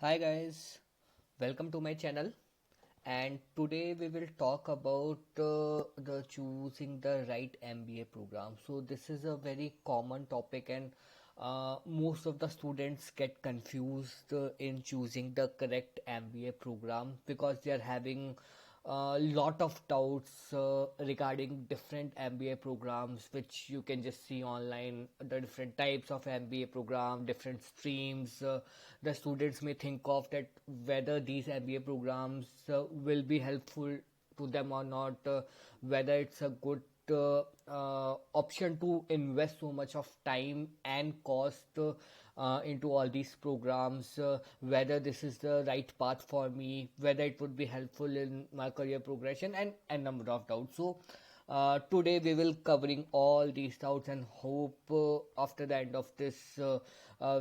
Hi guys, welcome to my channel. And today we will talk about the choosing the right MBA program. So this is a very common topic, and most of the students get confused in choosing the correct MBA program because they are having a lot of doubts regarding different MBA programs, which you can just see online. The different types of MBA program, different streams. The students may think of that whether these MBA programs will be helpful to them or not, whether it's a good option to invest so much of time and cost into all these programs, whether this is the right path for me, whether it would be helpful in my career progression, and a number of doubts. So today we will covering all these doubts and hope after the end of this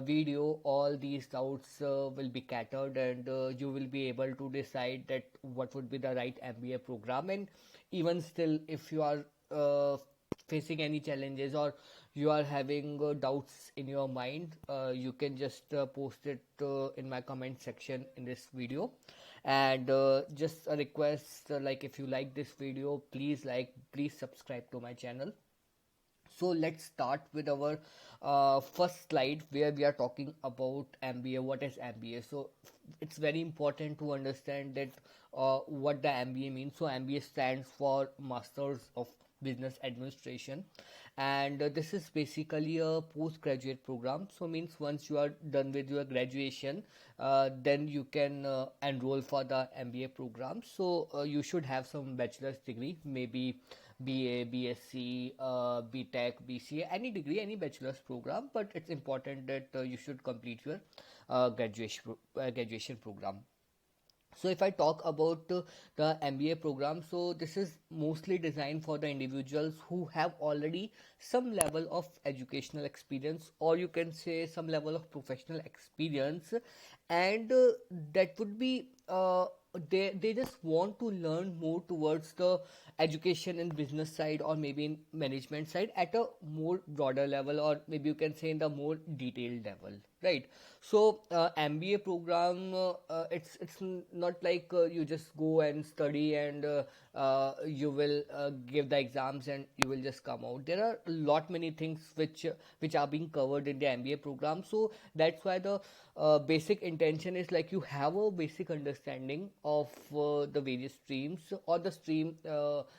video all these doubts will be catered, and you will be able to decide that what would be the right MBA program. And even still, if you are facing any challenges or you are having doubts in your mind, you can just post it in my comment section in this video. And just a request, like if you like this video, please subscribe to my channel. So let's start with our first slide where we are talking about MBA. What is MBA? So it's very important to understand that what the MBA means. So MBA stands for Masters of Business Administration, and this is basically a postgraduate program. So means once you are done with your graduation, then you can enroll for the MBA program. So you should have some bachelor's degree, maybe BA, BSc, BTech, BCA, any degree, any bachelor's program, but it's important that you should complete your graduation program. So if I talk about the MBA program, so this is mostly designed for the individuals who have already some level of educational experience, or you can say some level of professional experience, and that would be they just want to learn more towards the education and business side, or maybe in management side at a more broader level, or maybe you can say in the more detailed level, right? So MBA program, it's not like you just go and study and you will give the exams and you will just come out. There are a lot many things which are being covered in the MBA program. So that's why the basic intention is like you have a basic understanding of the various streams, or the stream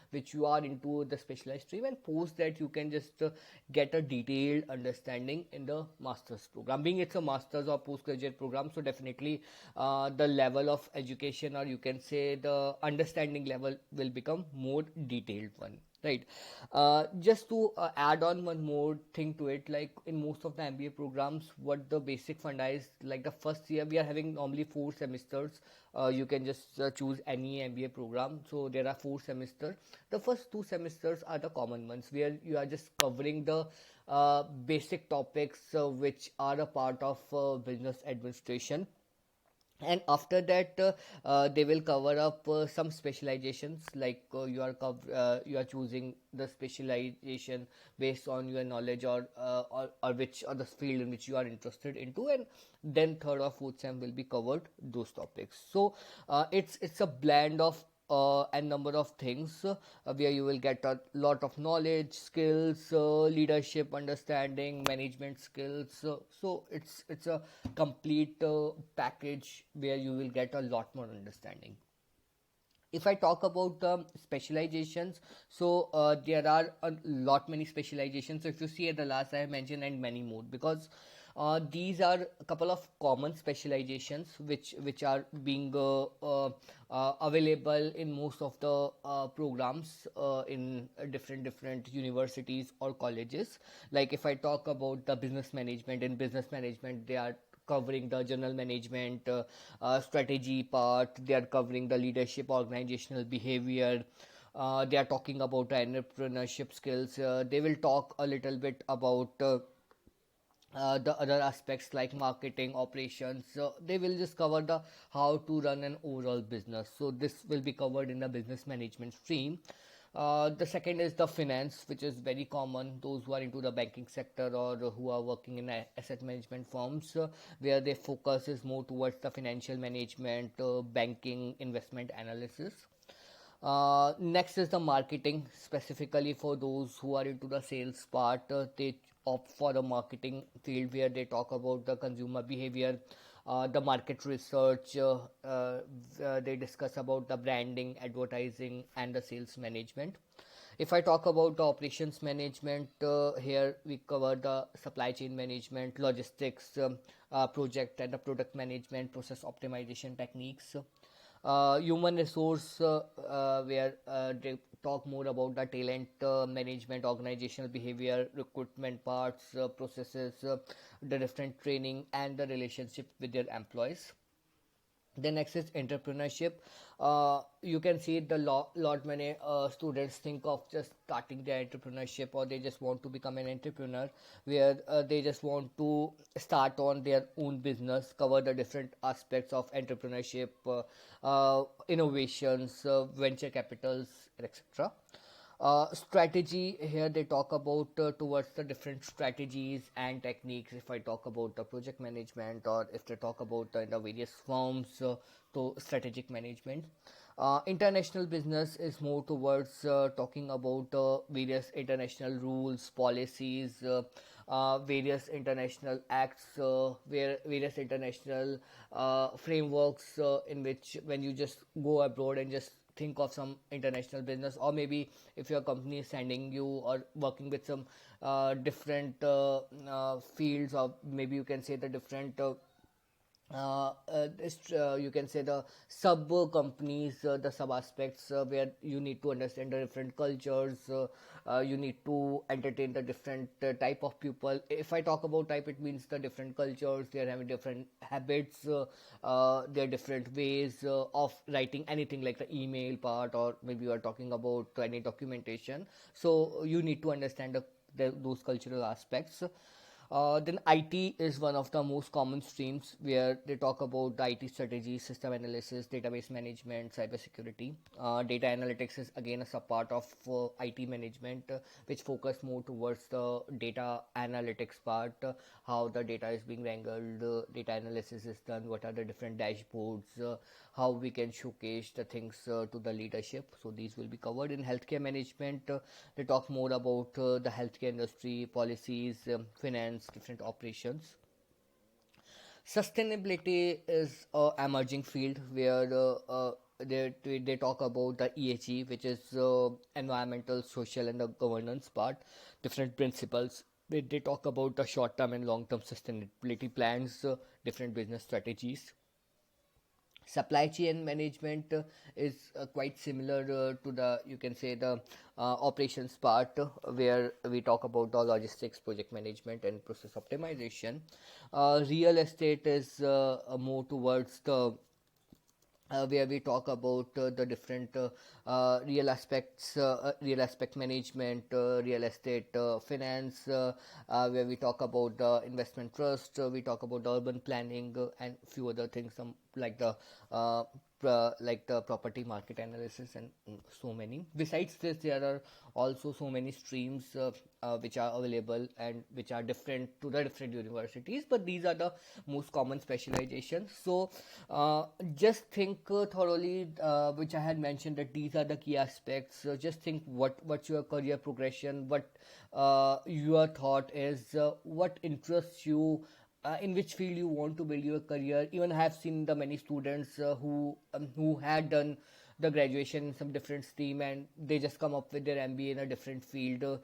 which you are into, the specialized stream, and post that you can just get a detailed understanding in the master's program. Being it's a master's or postgraduate program, so definitely the level of education, or you can say the understanding level, will become more detailed one, right? Just to add on one more thing to it, like in most of the MBA programs, what the basic funda is, like the first year we are having normally 4 semesters. You can just choose any MBA program. So there are 4 semesters. The first 2 semesters are the common ones where you are just covering the basic topics which are a part of business administration. And after that they will cover up some specializations, like you are choosing the specialization based on your knowledge, or which, or the field in which you are interested into, and then third or fourth sem will be covered those topics. So it's a blend of and number of things where you will get a lot of knowledge, skills, leadership understanding, management skills. So it's a complete package where you will get a lot more understanding. If I talk about specializations, so there are a lot many specializations. So if you see at the last I have mentioned, and many more, because these are a couple of common specializations which are being available in most of the programs in different universities or colleges. Like if I talk about the business management, in business management they are covering the general management, strategy part. They are covering the leadership, organizational behavior. They are talking about entrepreneurship skills. They will talk a little bit about the other aspects like marketing, operations. So they will just cover the how to run an overall business. So this will be covered in the business management stream. The second is the finance, which is very common. Those who are into the banking sector or who are working in asset management firms, where their focus is more towards the financial management, banking, investment analysis. Next is the marketing, specifically for those who are into the sales part. They opt for the marketing field where they talk about the consumer behavior, the market research. They discuss about the branding, advertising, and the sales management. If I talk about the operations management, here we cover the supply chain management, logistics, project and the product management, process optimization techniques. Human resource, where they talk more about the talent management, organizational behavior, recruitment parts, processes, the different training, and the relationship with their employees. The next is entrepreneurship. You can see the lot many students think of just starting their entrepreneurship, or they just want to become an entrepreneur, where they just want to start on their own business, cover the different aspects of entrepreneurship, innovations, venture capitals, etc. Strategy, here they talk about towards the different strategies and techniques. If I talk about the project management, or if they talk about the various firms, to strategic management. International business is more towards talking about various international rules, policies, various international acts, where various international frameworks, in which when you just go abroad and just think of some international business, or maybe if your company is sending you or working with some different fields, or maybe you can say the different you can say the sub companies, the sub aspects, where you need to understand the different cultures, you need to entertain the different type of people. If I talk about type, it means the different cultures, they are having different habits, their different ways of writing anything, like the email part, or maybe you are talking about any documentation. So you need to understand those cultural aspects. Then IT is one of the most common streams, where they talk about the IT strategy, system analysis, database management, cybersecurity. Data analytics is again a sub part of IT management, which focus more towards the data analytics part, how the data is being wrangled, data analysis is done, what are the different dashboards, how we can showcase the things to the leadership. So these will be covered in healthcare management. They talk more about the healthcare industry, policies, finance, different operations. Sustainability is a emerging field, where they talk about the EHE, which is environmental, social, and the governance part, different principles. They talk about the short term and long term sustainability plans, different business strategies. Supply chain management is quite similar to the, you can say, the operations part, where we talk about the logistics, project management, and process optimization. Real estate is more towards the where we talk about the different real aspect management, real estate finance, where we talk about the investment trust, we talk about the urban planning, and few other things, some like the like the property market analysis, and so many. Besides this, there are also so many streams which are available and which are different to the different universities, but these are the most common specializations. So just think thoroughly, which I had mentioned, that these are the key aspects. Just think what's your career progression, what your thought is, what interests you, in which field you want to build your career. Even I have seen the many students who had done the graduation in some different stream, and they just come up with their MBA in a different field,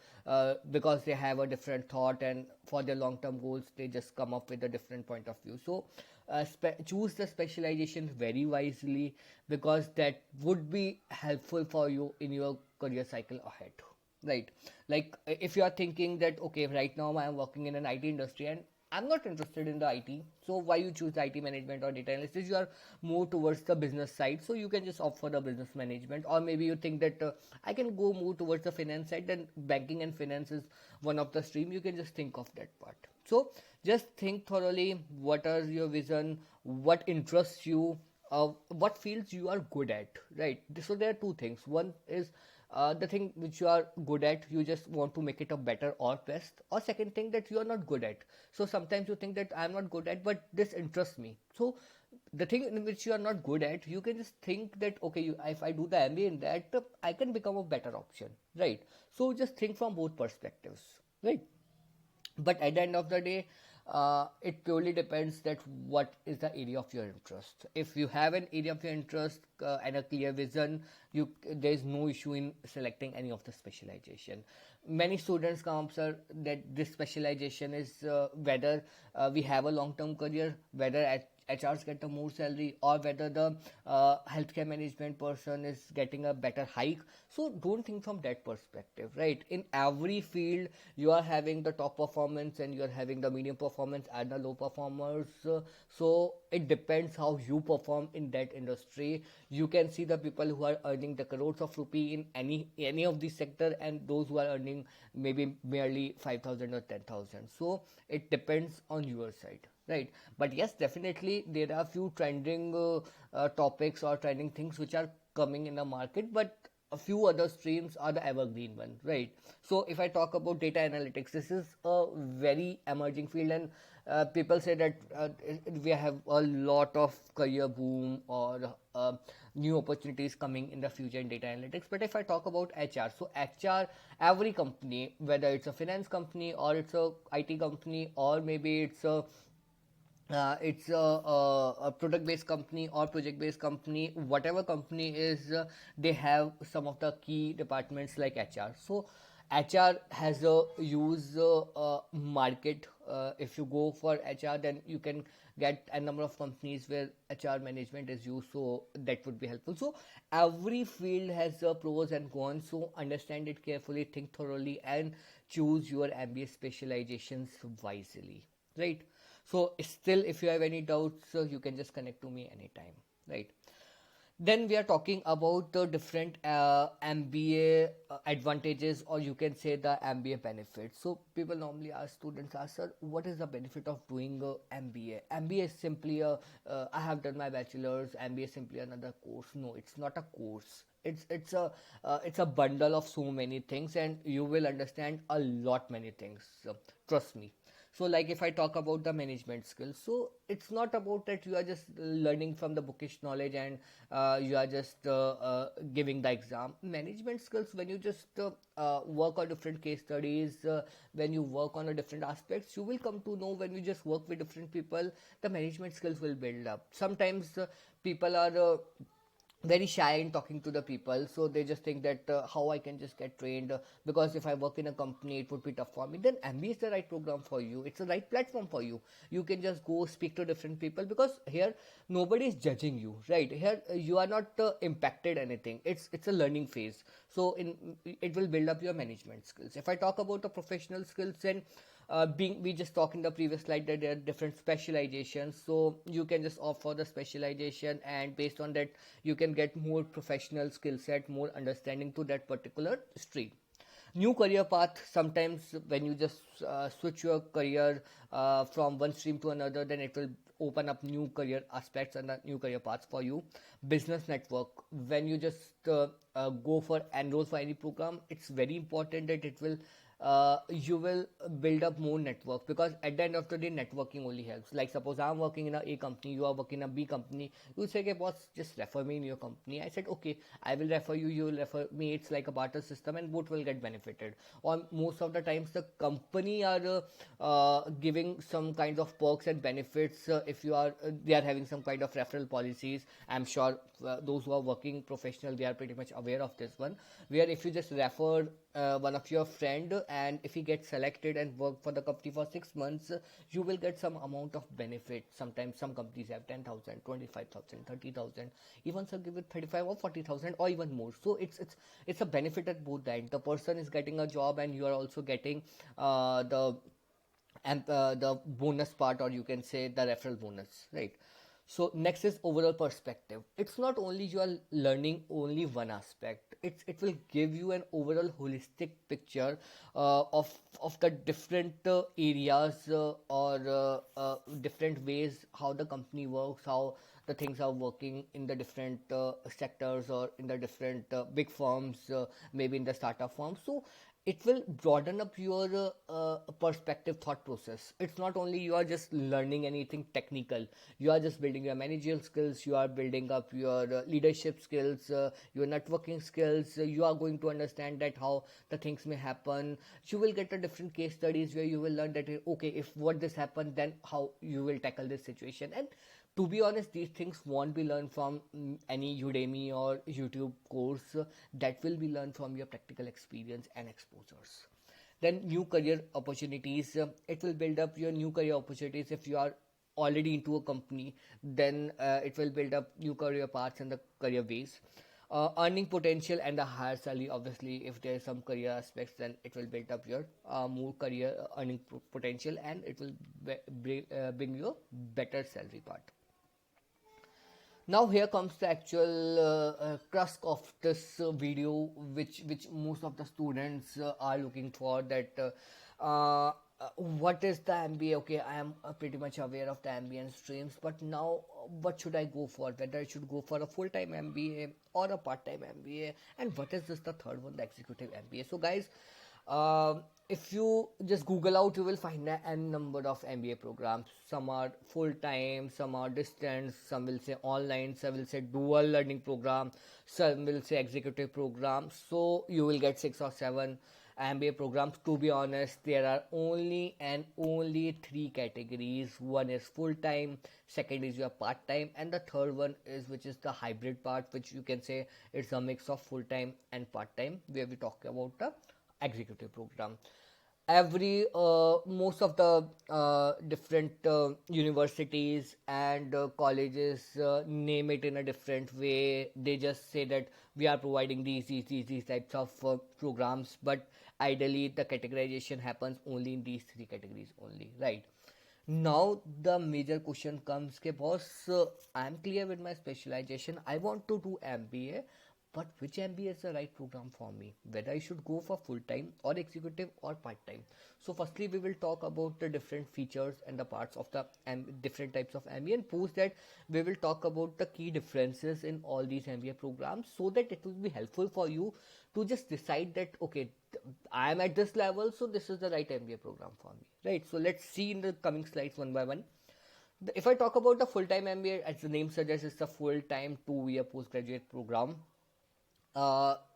because they have a different thought, and for their long term goals they just come up with a different point of view. So choose the specialization very wisely, because that would be helpful for you in your career cycle ahead, right? Like if you are thinking that, okay, right now I am working in an IT industry and I'm not interested in the IT, so why you choose IT management or data analysis? You are more towards the business side, so you can just opt for the business management. Or maybe you think that I can go more towards the finance side, then banking and finance is one of the stream. You can just think of that part. So just think thoroughly, what are your vision, what interests you, what fields you are good at, right? So there are two things. One is the thing which you are good at, you just want to make it a better or best. Or second thing that you are not good at. So sometimes you think that I'm not good at, but this interests me. So the thing in which you are not good at, you can just think that okay, if I do the MBA in that, I can become a better option, right? So just think from both perspectives, right? But at the end of the day, it purely depends that what is the area of your interest. If you have an area of your interest and a clear vision, you there is no issue in selecting any of the specialization. Many students come up, sir, that this specialization is whether we have a long term career, whether at HRs get a more salary, or whether the healthcare management person is getting a better hike. So don't think from that perspective, right? In every field, you are having the top performance and you are having the medium performance and the low performers. So it depends how you perform in that industry. You can see the people who are earning the crores of rupee in any of these sector, and those who are earning maybe merely 5,000 or 10,000. So it depends on your side, right? But yes, definitely there are few trending topics or trending things which are coming in the market, but a few other streams are the evergreen one, right? So if I talk about data analytics, this is a very emerging field, and people say that we have a lot of career boom or new opportunities coming in the future in data analytics. But if I talk about HR, so HR, every company, whether it's a finance company or it's a IT company, or maybe it's a product based company or project based company, whatever company is, they have some of the key departments like HR. So HR has a use market. If you go for HR, then you can get a number of companies where HR management is used, so that would be helpful. So every field has pros and cons, so understand it carefully, think thoroughly, and choose your MBA specializations wisely, right? So still, if you have any doubts, you can just connect to me anytime, right? Then we are talking about the different MBA advantages, or you can say the MBA benefits. So people normally ask, students ask, sir, what is the benefit of doing MBA? MBA is simply I have done my bachelor's. MBA is simply another course. No, it's not a course. It's a bundle of so many things, and you will understand a lot many things. Trust me. So like if I talk about the management skills, so it's not about that you are just learning from the bookish knowledge and you are just giving the exam. Management skills, when you just work on different case studies, when you work on a different aspects, you will come to know, when you just work with different people, the management skills will build up. Sometimes people are very shy in talking to the people, so they just think that how I can just get trained, because if I work in a company it would be tough for me. Then MBA is the right program for you, it's the right platform for you. You can just go speak to different people, because here nobody is judging you, right? Here you are not impacted anything. It's a learning phase. So in it will build up your management skills. If I talk about the professional skills, then being we just talked in the previous slide that there are different specializations, so you can just opt for the specialization, and based on that you can get more professional skill set, more understanding to that particular stream. New career path, sometimes when you just switch your career from one stream to another, then it will open up new career aspects and new career paths for you. Business network, when you just go for enroll for any program, it's very important that it will you will build up more network, because at the end of the day networking only helps. Like suppose I'm working in a company, you are working in a B company, you say, okay boss, just refer me in your company. I said, okay, I will refer you, you will refer me. It's like a barter system and both will get benefited. Or most of the times the company are giving some kind of perks and benefits. If you are they are having some kind of referral policies. I'm sure those who are working professional, they are pretty much aware of this one, where if you just refer one of your friend, and if he gets selected and work for the company for 6 months, you will get some amount of benefit. Sometimes some companies have 10,000, 25,000, 30,000, even some give it 35 or 40,000 or even more. So it's a benefit at both ends. The person is getting a job and you are also getting the bonus part, or you can say the referral bonus, right? So next is overall perspective. It's not only you are learning only one aspect. It will give you an overall holistic picture of the different areas or different ways how the company works, how the things are working in the different sectors or in the different big firms, maybe in the startup firms. So it will broaden up your perspective thought process. It's not only you are just learning anything technical, you are just building your managerial skills, you are building up your leadership skills, your networking skills. You are going to understand that how the things may happen. You will get a different case studies where you will learn that okay, if what this happened, then how you will tackle this situation. And to be honest, these things won't be learned from any Udemy or YouTube course. That will be learned from your practical experience and exposures. Then new career opportunities. It will build up your new career opportunities. If you are already into a company, then it will build up new career paths and the career ways. Earning potential and the higher salary. Obviously, if there is some career aspects, then it will build up your more career earning potential, and it will bring you a better salary part. Now here comes the actual crux of this video, which most of the students are looking for. That what is the MBA? Okay, I am pretty much aware of the MBA and streams, but now what should I go for? Whether I should go for a full-time MBA or a part-time MBA, and what is this the third one, the executive MBA? So guys, if you just Google out, you will find a n number of MBA programs. Some are full time, some are distance, some will say online, some will say dual learning program, some will say executive program. So you will get 6 or 7 MBA programs. To be honest, there are only three categories. One is full time, second is your part time, and the third one is which is the hybrid part, which you can say it's a mix of full time and part time, where we talk about the executive program. Every Most of the different universities and colleges name it in a different way. They just say that we are providing these types of programs, but ideally the categorization happens only in these three categories only, right? Now the major question comes ke boss, I'm clear with my specialization, I want to do MBA, but which MBA is the right program for me? Whether I should go for full time or executive or part time. So, firstly, we will talk about the different features and the parts of the different types of MBA, and post that we will talk about the key differences in all these MBA programs, so that it will be helpful for you to just decide that okay, I am at this level, so this is the right MBA program for me, right? So, let's see in the coming slides one by one. If I talk about the full-time MBA, as the name suggests, it's a full-time 2 year postgraduate program.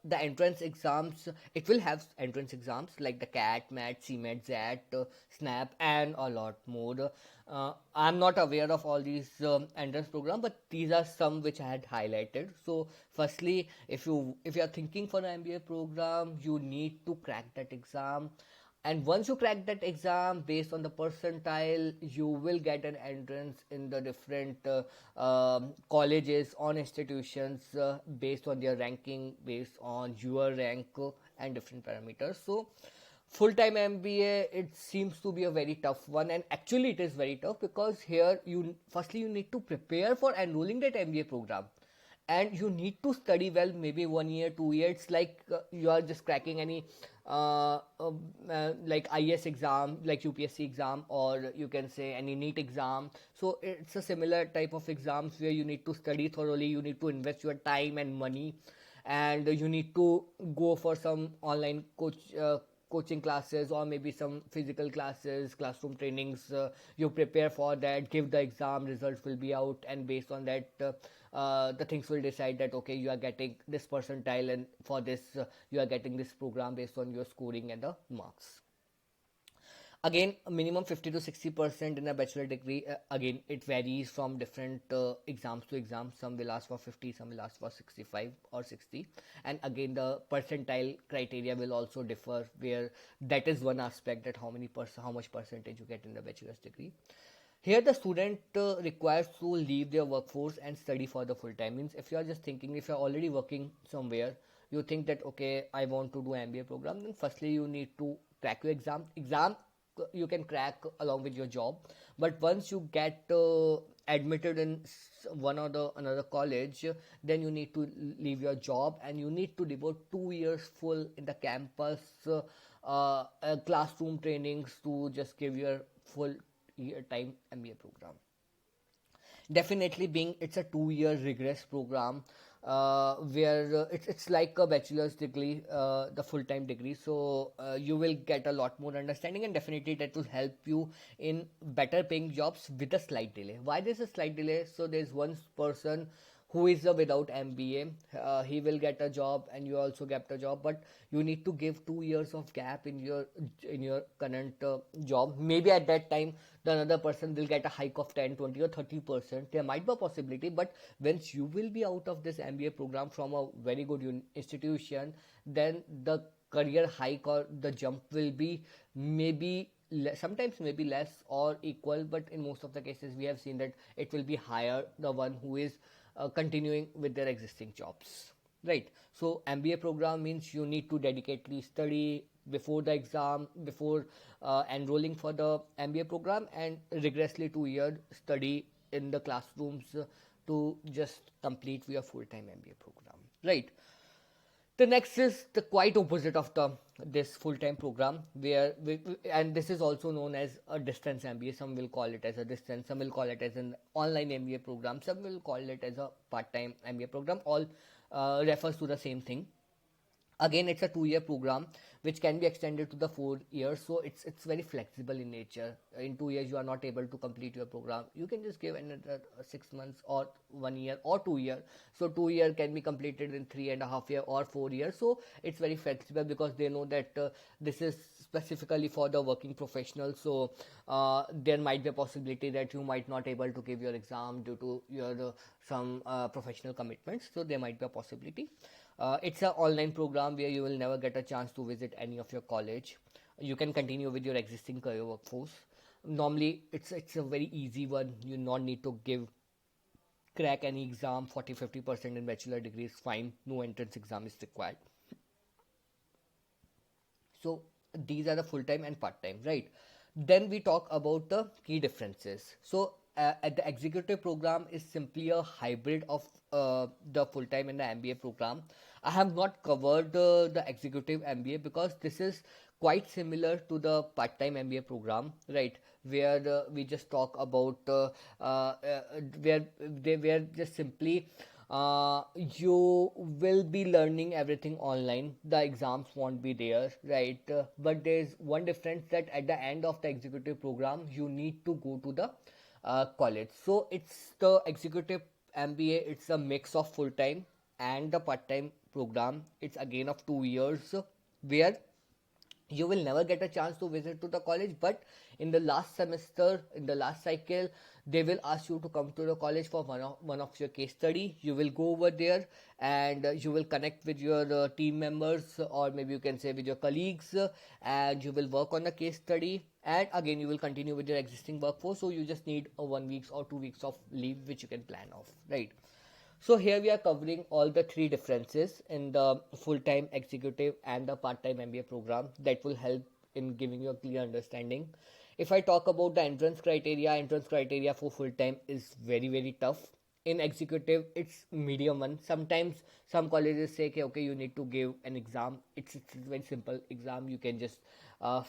The entrance exams, it will have entrance exams like the CAT, MAT, CMAT, ZAT, SNAP, and a lot more. I'm not aware of all these entrance program, but these are some which I had highlighted. So firstly, if you are thinking for an MBA program, you need to crack that exam, and once you crack that exam based on the percentile, you will get an entrance in the different colleges or institutions based on their ranking, based on your rank and different parameters. So full-time MBA, it seems to be a very tough one, and actually it is very tough because here you need to prepare for enrolling that MBA program, and you need to study well, maybe 1 year 2 years. It's like you are just cracking any like IS exam, like UPSC exam, or you can say any NEET exam. So it's a similar type of exams where you need to study thoroughly, you need to invest your time and money, and you need to go for some online coaching classes, or maybe some physical classes, classroom trainings. You prepare for that, give the exam, results will be out, and based on that the things will decide that okay, you are getting this percentile, and for this you are getting this program based on your scoring and the marks. Again, minimum 50 to 60% in a bachelor degree. Again, it varies from different exams to exams. Some will ask for 50, some will ask for 65 or 60. And again, the percentile criteria will also differ, where that is one aspect, that how much percentage you get in the bachelor's degree. Here the student requires to leave their workforce and study for the full time. Means if you are just thinking, if you are already working somewhere, you think that okay, I want to do MBA program, then firstly you need to crack your exam. You can crack along with your job, but once you get admitted in one or the another college, then you need to leave your job and you need to devote 2 years full in the campus, classroom trainings to just give your full year time MBA program. Definitely, being it's a 2 year rigorous program, where it's like a bachelor's degree, the full time degree. So you will get a lot more understanding, and definitely that will help you in better paying jobs with a slight delay. Why there's a slight delay? So there's one person who is without MBA, he will get a job and you also get a job, but you need to give 2 years of gap in your current job. Maybe at that time the another person will get a hike of 10, 20 or 30%. There might be a possibility, but once you will be out of this MBA program from a very good institution, then the career hike or the jump will be maybe sometimes maybe less or equal, but in most of the cases we have seen that it will be higher, the one who is continuing with their existing jobs, right? So MBA program means you need to dedicatedly study before the exam, before enrolling for the MBA program, and rigorously 2 year study in the classrooms to just complete your full-time MBA program, right? The next is the quite opposite of the this full-time program, where and this is also known as a distance MBA. Some will call it as a distance, some will call it as an online MBA program, some will call it as a part-time MBA program. All refers to the same thing. Again, it's a 2 year program which can be extended to the 4 years, so it's very flexible in nature. In 2 years you are not able to complete your program, you can just give another 6 months or 1 year or 2 year. So 2 year can be completed in 3.5 year or 4 years. So it's very flexible because they know that this is specifically for the working professionals. So there might be a possibility that you might not able to give your exam due to your some professional commitments, so there might be a possibility. It's an online program where you will never get a chance to visit any of your college. You can continue with your existing career workforce. Normally, it's a very easy one. You not need to give crack any exam. 40-50% in bachelor degree is fine. No entrance exam is required. So these are the full time and part time, right? Then we talk about the key differences. So at the executive program is simply a hybrid of the full time and the MBA program. I have not covered the executive MBA because this is quite similar to the part time MBA program, right? Where we just talk about where they were just simply you will be learning everything online. The exams won't be there, right? But there's one difference, that at the end of the executive program you need to go to the college. So it's the executive MBA, it's a mix of full time and the part time program. It's again of 2 years, where you will never get a chance to visit to the college, but in the last semester, in the last cycle, they will ask you to come to the college for one of your case study. You will go over there and you will connect with your team members, or maybe you can say with your colleagues, and you will work on the case study, and again you will continue with your existing workforce. So you just need a 1 week or 2 weeks of leave which you can plan off, right? So here we are covering all the three differences in the full-time executive and the part-time MBA program that will help in giving you a clear understanding. If I talk about the entrance criteria for full-time is very tough. In executive, it's medium one. Sometimes some colleges say, okay, you need to give an exam. It's a very simple exam. You can just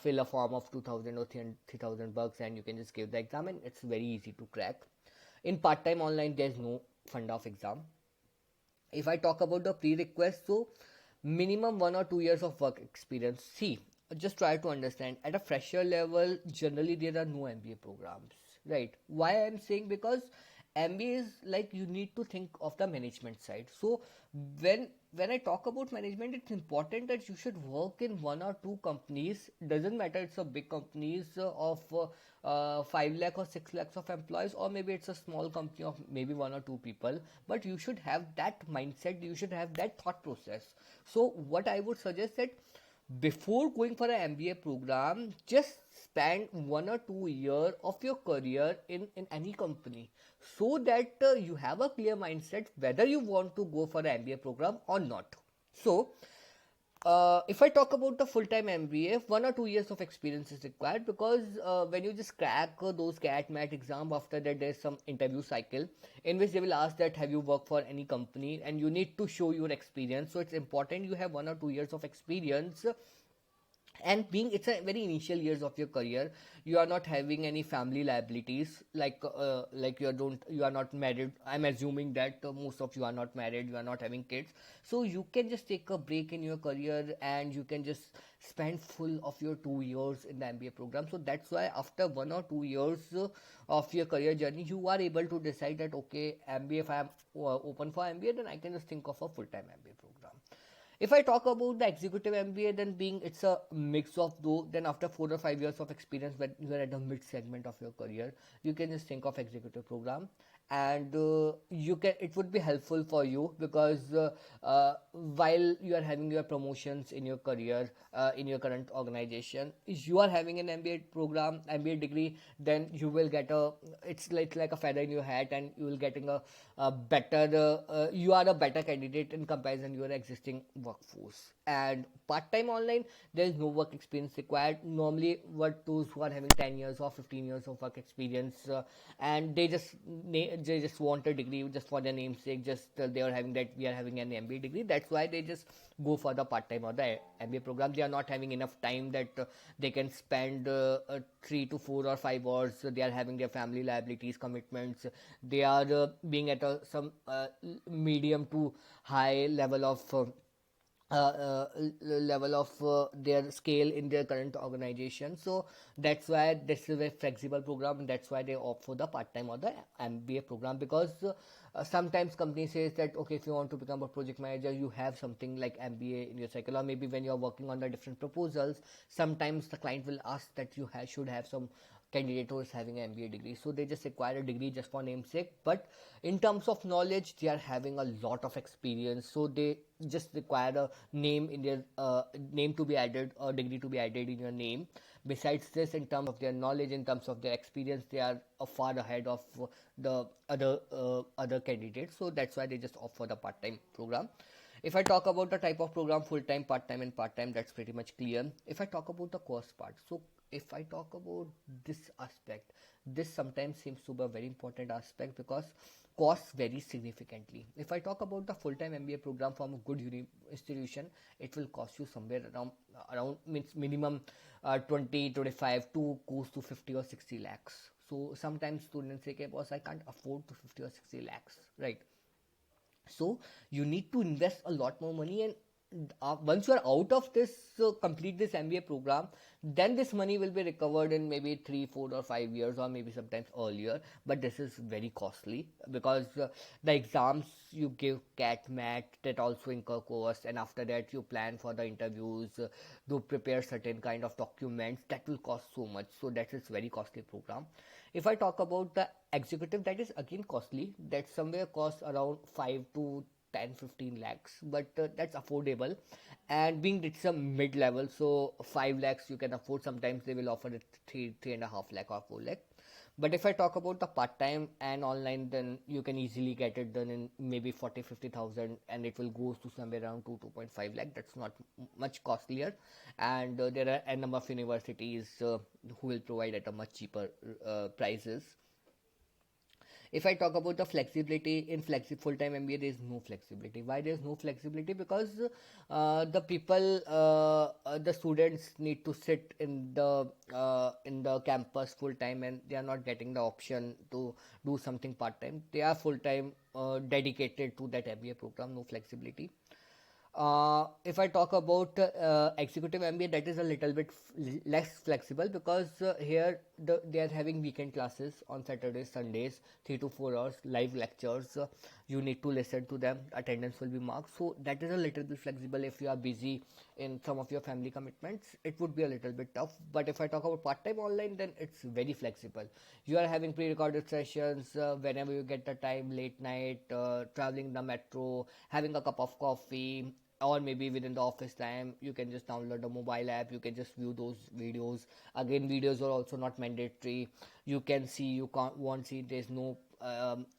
fill a form of 2,000 or 3,000 bucks and you can just give the exam, and it's very easy to crack. In part-time online, there's no fund of exam. If I talk about the prerequisites, so minimum 1 or 2 years of work experience. See, just try to understand, at a fresher level generally there are no MBA programs, right? Why I'm saying, because MBA is like you need to think of the management side. So when I talk about management, it's important that you should work in 1 or 2 companies. Doesn't matter it's a big companies of 5 lakh or 6 lakhs of employees, or maybe it's a small company of maybe 1 or 2 people. But you should have that mindset. You should have that thought process. So what I would suggest, that before going for an MBA program, just spend 1 or 2 years of your career in any company, so that you have a clear mindset whether you want to go for an MBA program or not. So If I talk about the full-time MBA, 1 or 2 years of experience is required because when you just crack those CAT MAT exam, after that there's some interview cycle in which they will ask that have you worked for any company and you need to show your experience. So it's important you have 1 or 2 years of experience, and being it's a very initial years of your career, you are not having any family liabilities like you are not married. I'm assuming that most of you are not married, you are not having kids, so you can just take a break in your career and you can just spend full of your 2 years in the MBA program. So that's why after 1 or 2 years of your career journey, you are able to decide that okay, MBA, if I am open for MBA, then I can just think of a full-time MBA program. If I talk about the executive MBA, then being it's a mix of though, then after 4 or 5 years of experience, when you are at the mid segment of your career, you can just think of executive program, and you can it would be helpful for you because while you are having your promotions in your career in your current organization, if you are having an MBA program, MBA degree, then you will get a it's like a feather in your hat, and you will getting a better you are a better candidate in comparison to your existing workforce. And part-time online, there is no work experience required. Normally what those who are having 10 years or 15 years of work experience, and they just want a degree just for their namesake, just they are having that we are having an MBA degree, that's why they just go for the part-time or the MBA program. They are not having enough time that they can spend 3 to 4 or 5 hours. They are having their family liabilities, commitments. They are being at some medium to high level of their scale in their current organization. So that's why this is a flexible program, and that's why they opt for the part-time or the MBA program. Because sometimes company says that okay, if you want to become a project manager, you have something like MBA in your cycle, or maybe when you're working on the different proposals, sometimes the client will ask that you should have some candidate who is having an MBA degree, so they just require a degree just for namesake. But in terms of knowledge, they are having a lot of experience, so they just require a name in their name to be added, or degree to be added in your name. Besides this, in terms of their knowledge, in terms of their experience, they are far ahead of the other candidates. So that's why they just opt for the part-time program. If I talk about the type of program, full-time, part-time, and part-time, that's pretty much clear. If I talk about the cost part, so if I talk about this aspect, this sometimes seems to be a very important aspect because costs vary significantly. If I talk about the full-time MBA program from a good institution, it will cost you somewhere around means minimum 20 25 to close to 50 or 60 lakhs. So sometimes students say, okay, boss, I can't afford to 50 or 60 lakhs, right? So you need to invest a lot more money, and once you are out of this complete this MBA program, then this money will be recovered in maybe 3 4 or 5 years, or maybe sometimes earlier. But this is very costly because the exams you give, CAT MAT, that also incur cost, and after that you plan for the interviews, to prepare certain kind of documents that will cost so much. So that is very costly program. If I talk about the executive, that is again costly. That somewhere costs around 5 to 10 15 lakhs, but that's affordable. And being it's a mid level, so 5 lakhs you can afford. Sometimes they will offer it 3.5 lakh or 4 lakh. But if I talk about the part time and online, then you can easily get it done in maybe 40 50,000, and it will go to somewhere around 2.5 lakh. That's not much costlier. And there are a number of universities who will provide at a much cheaper prices. If I talk about the flexibility in full-time MBA, there is no flexibility. Why there is no flexibility? Because the students need to sit in the campus full-time, and they are not getting the option to do something part-time. They are full-time dedicated to that MBA program. No flexibility. If I talk about executive MBA, that is a little bit less flexible because here they are having weekend classes on Saturdays, Sundays, 3 to 4 hours, live lectures. You need to listen to them. Attendance will be marked. So that is a little bit flexible. If you are busy in some of your family commitments, it would be a little bit tough. But if I talk about part-time online, then it's very flexible. You are having pre-recorded sessions whenever you get the time, late night, traveling the metro, having a cup of coffee, or maybe within the office time, you can just download a mobile app, you can just view those videos. Again, videos are also not mandatory. You can see, you can't won't see, there's no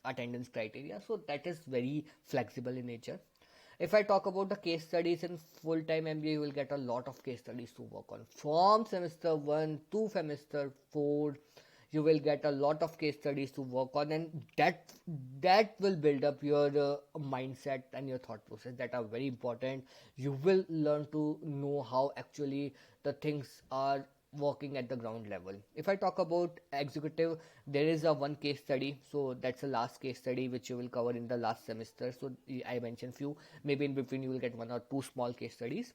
attendance criteria, so that is very flexible in nature. If I talk about the case studies in full-time MBA, you will get a lot of case studies to work on. From semester 1 to semester 4, you will get a lot of case studies to work on, and that will build up your mindset and your thought process that are very important. You will learn to know how actually the things are working at the ground level. If I talk about executive, there is a one case study, so that's the last case study which you will cover in the last semester. So I mentioned few, maybe in between you will get one or two small case studies.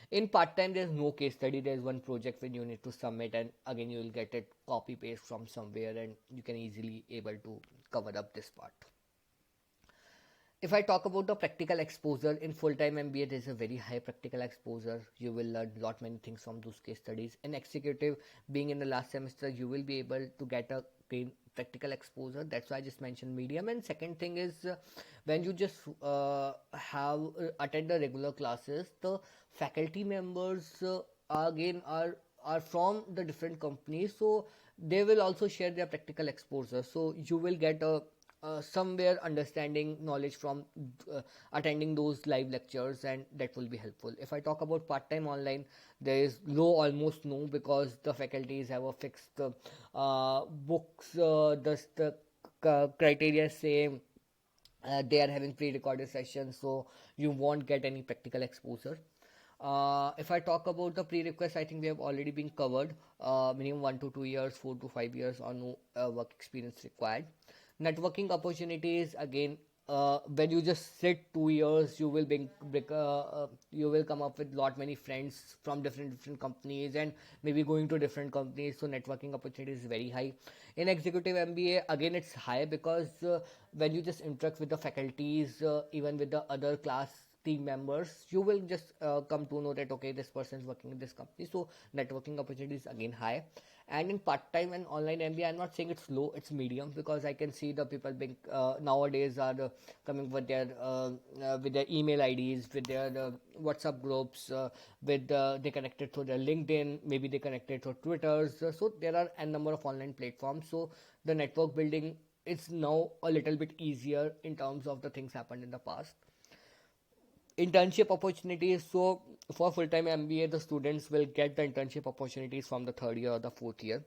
In part time, there's no case study, there's one project when you need to submit, and again you will get it copy paste from somewhere, and you can easily able to cover up this part. If I talk about the practical exposure in full-time MBA, there's a very high practical exposure. You will learn lot many things from those case studies. In executive, being in the last semester, you will be able to get a gain practical exposure. That's why I just mentioned medium. And second thing is when you just have attend the regular classes, the faculty members again are from the different companies, so they will also share their practical exposure. So you will get a somewhere understanding knowledge from attending those live lectures, and that will be helpful. If I talk about part-time online, there is low, almost no, because the faculties have a fixed books, the criteria say they are having pre-recorded sessions, so you won't get any practical exposure. If I talk about the prerequisites, I think we have already been covered. Minimum 1 to 2 years, 4 to 5 years, or no work experience required. Networking opportunities, again, when you just sit 2 years, you will come up with lot many friends from different companies, and maybe going to different companies. So networking opportunity is very high. In executive MBA, again, it's high because when you just interact with the faculties, even with the other class team members, you will just come to know that okay, this person is working in this company. So networking opportunities again high. And in part-time and online MBA, I'm not saying it's low, it's medium, because I can see the people being nowadays are coming with their email IDs, with their WhatsApp groups, they connected to their LinkedIn, maybe they connected to Twitter. So there are a number of online platforms. So the network building is now a little bit easier in terms of the things happened in the past. Internship opportunities, so for full-time MBA, the students will get the internship opportunities from the third year or the fourth year.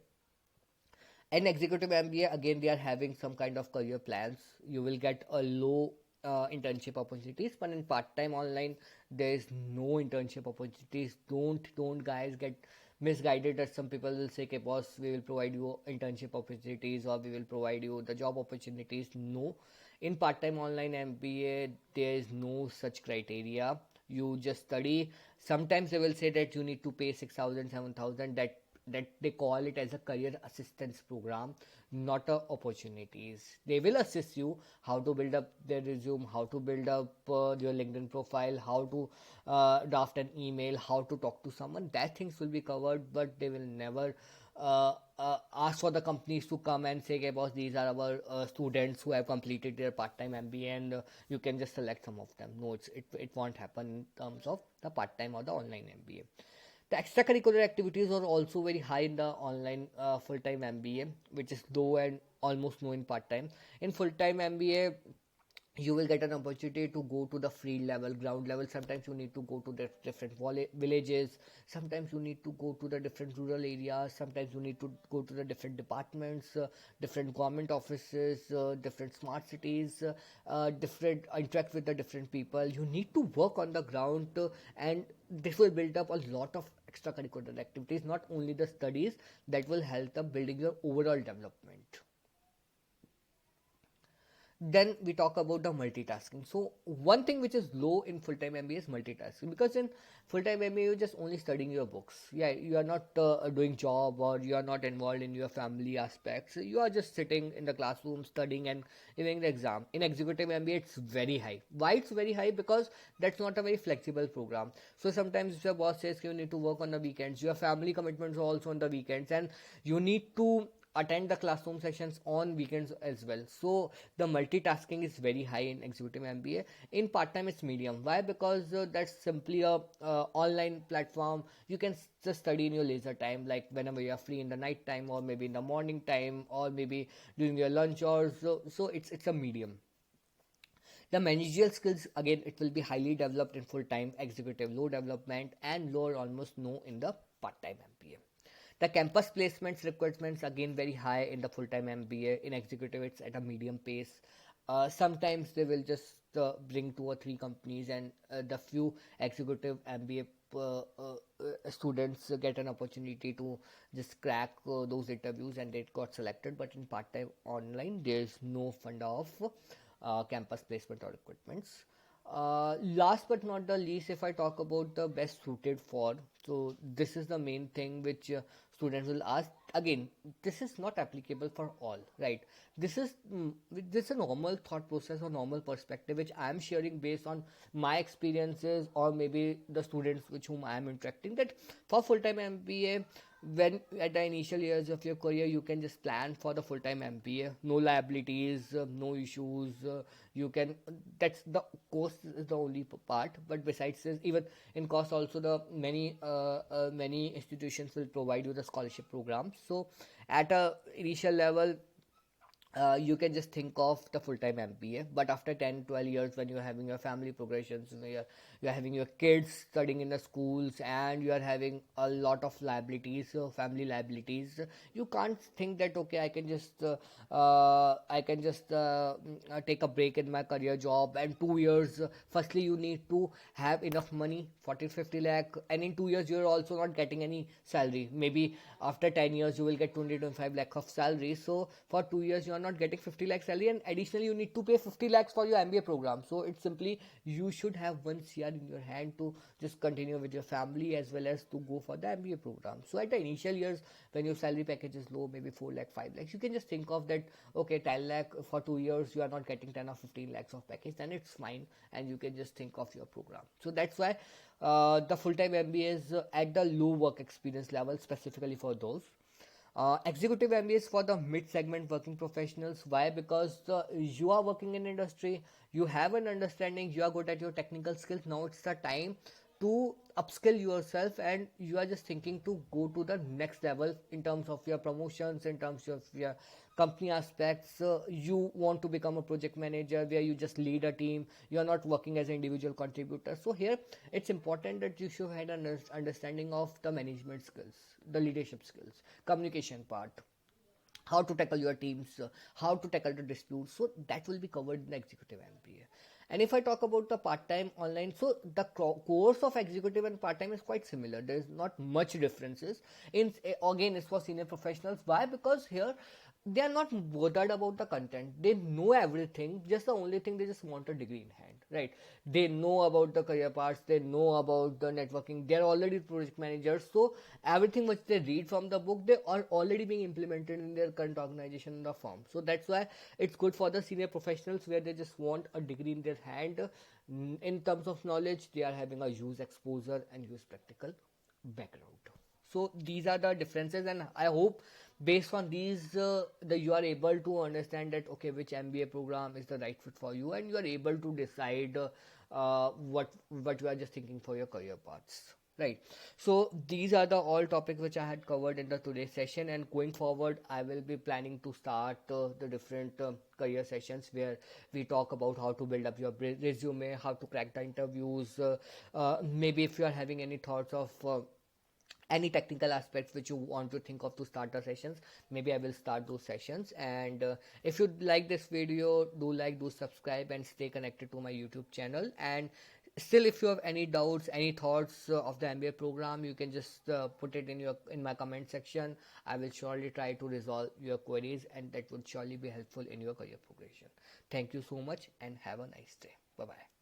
In executive MBA, again, they are having some kind of career plans. You will get a low internship opportunities, but in part-time online, there is no internship opportunities. Don't guys get misguided that some people will say, okay, boss, we will provide you internship opportunities, or we will provide you the job opportunities. No, in part-time online MBA, there is no such criteria. You just study. Sometimes they will say that you need to pay 6,000, 7,000. That they call it as a career assistance program, not a opportunities. They will assist you how to build up their resume, how to build up your LinkedIn profile, how to draft an email, how to talk to someone. That things will be covered, but they will never ask for the companies to come and say, okay, boss, these are our students who have completed their part-time MBA, and you can just select some of them. No, it won't happen in terms of the part-time or the online MBA. The extracurricular activities are also very high in the online full-time MBA, which is low and almost no in part-time. In full-time MBA, you will get an opportunity to go to the field level, ground level. Sometimes you need to go to the different villages, sometimes you need to go to the different rural areas, sometimes you need to go to the different departments, different government offices, different smart cities, different interact with the different people. You need to work on the ground, and this will build up a lot of extracurricular activities, not only the studies, that will help up building your overall development. Then we talk about the multitasking. So one thing which is low in full-time MBA is multitasking, because in full-time MBA you're just only studying your books. Yeah, you are not doing job, or you are not involved in your family aspects. You are just sitting in the classroom studying and giving the exam. In executive MBA, it's very high. Why it's very high? Because that's not a very flexible program. So sometimes if your boss says you need to work on the weekends, your family commitments are also on the weekends, and you need to attend the classroom sessions on weekends as well. So the multitasking is very high in executive MBA. In part-time, it's medium. Why? Because that's simply a online platform. You can just study in your leisure time, like whenever you are free in the night time, or maybe in the morning time, or maybe during your lunch hours. So it's a medium. The managerial skills, again, it will be highly developed in full-time executive, low development, and low or almost no in the part-time MBA. The campus placements requirements, again, very high in the full-time MBA. In executive, it's at a medium pace. Sometimes they will just bring 2 or 3 companies, and the few executive MBA students get an opportunity to just crack those interviews and they got selected. But in part-time online, there's no fund of campus placement or recruitments. Last but not the least, if I talk about the best suited for, so this is the main thing which students will ask. Again, this is not applicable for all, right? This is a normal thought process or normal perspective which I am sharing based on my experiences or maybe the students with whom I am interacting. That for full-time MBA, when at the initial years of your career, you can just plan for the full-time MBA, no liabilities, no issues. You can, that's the cost is the only part. But besides this, even in cost also, the many institutions will provide you the scholarship programs. So at a initial level, you can just think of the full-time MBA. But after 10 12 years, when you're having your family progressions, you're having your kids studying in the schools, and you are having a lot of liabilities, family liabilities, you can't think that okay, I can just take a break in my career job, and 2 years, firstly you need to have enough money, 40 50 lakh, and in 2 years you're also not getting any salary. Maybe after 10 years you will get 20 25 lakh of salary. So for 2 years you are not getting 50 lakh salary, and additionally you need to pay 50 lakhs for your MBA program. So it's simply, you should have 1 CR in your hand to just continue with your family as well as to go for the MBA program. So at the initial years, when your salary package is low, maybe 4 lakh 5 lakhs, you can just think of that, okay, 10 lakh for 2 years you are not getting 10 or 15 lakhs of package, then it's fine, and you can just think of your program. So that's why the full-time MBA is at the low work experience level, specifically for those. Executive MBA is for the mid-segment working professionals. Why? Because you are working in industry, you have an understanding, you are good at your technical skills. Now it's the time to upskill yourself, and you are just thinking to go to the next level in terms of your promotions, in terms of your company aspects. You want to become a project manager where you just lead a team, you are not working as an individual contributor. So here it's important that you should have an understanding of the management skills, the leadership skills, communication part, how to tackle your teams, how to tackle the disputes. So that will be covered in the executive MBA. And if I talk about the part-time online, so the course of executive and part-time is quite similar. There is not much differences. Again, it's for senior professionals. Why? Because here they are not bothered about the content. They know everything. Just the only thing, they just want a degree in hand, right? They know about the career paths. They know about the networking. They are already project managers. So everything which they read from the book, they are already being implemented in their current organization in the firm. So that's why it's good for the senior professionals, where they just want a degree in their hand. In terms of knowledge, they are having a use exposure and use practical background. So these are the differences, and I hope based on these you are able to understand that okay, which MBA program is the right fit for you, and you are able to decide what you are just thinking for your career paths, right? So these are the all topics which I had covered in the today's session, and going forward I will be planning to start the different career sessions where we talk about how to build up your resume, how to crack the interviews, maybe if you are having any thoughts of any technical aspects which you want to think of to start the sessions, maybe I will start those sessions. And if you like this video, do subscribe and stay connected to my YouTube channel. And still, if you have any doubts, any thoughts of the MBA program, you can just put it in my comment section. I will surely try to resolve your queries, and that would surely be helpful in your career progression. Thank you so much and have a nice day. Bye bye.